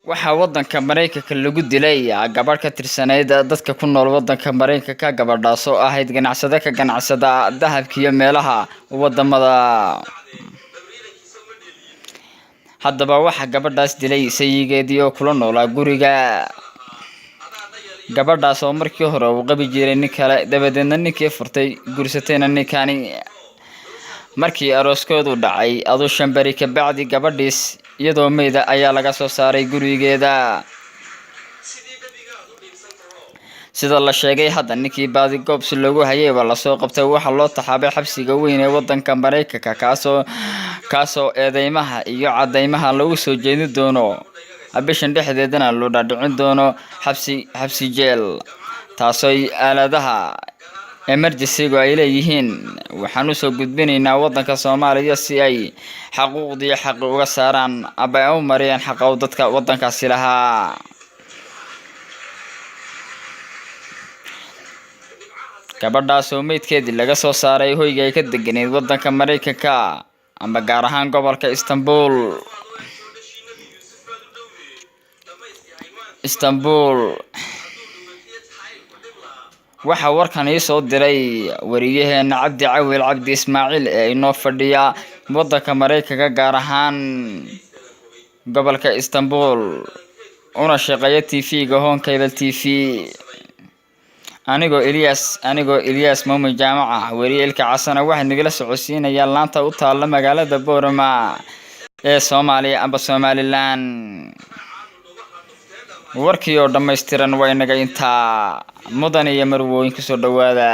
waxaa wadanka Mareykanka lagu dilay gabar ka tirsaneyd dadka ku nool wadanka Mareykanka gabadhaas oo ahayd ganacsada dahabka iyo meelaha wadamada haddaba waxa gabadhaas dilay sayigeedii oo kula noolaa guriga gabadhaas oo markii hore uu qabi jiray nin kale dabadeedna ninkii furtay guursatayna ninkani markii arooskoodu dhacay aduu shanbari ka bacdi gabadhiis iyadoo meeyda ayaa laga soo saaray gurigeeda sida la sheegay hadda ninkii baadi goob si loogu hayay waa la soo qabtay waxa loo taxaabay xabsiga weyn ee wadanka Mareykanka kaasoo eedeymaha iyo cadeymaha lagu soo jeedin doono bishan dhexdeedana loo dhaadhicin doono xabsi jeel taasoo aaladaha emergency-ga ay leeyihiin waxaan u soo gudbinaynaa wadanka Soomaaliya si ay xaquuqdii xaq uga saaraan aba ay u mariyaan xaq dadka wadankaasi lahaa gabadhaas oo meydkeedii laga soo saaray hoyga ay ka deganeed wadanka Mareykanka ama gaar ahaan gobolka Istanbul waxa warkan soo diray wariyaheena Cabdi Cawil Cabdi Ismaaciil ee inoo fadhiya wadanka Mareykanka gaar ahaan gobolka Istanbul una shaqeeya TV-ga Home Cable TV anigoo Ilyas Moomi Jaamaca wariyeelka casana waxa nagala socodsiinaya laanta u taala magaalada Boorama ee Soomaaliya amba Somaliland warkii oo dhameystiran way naga intaa mudan iyo marwooyin ku soo dhawaada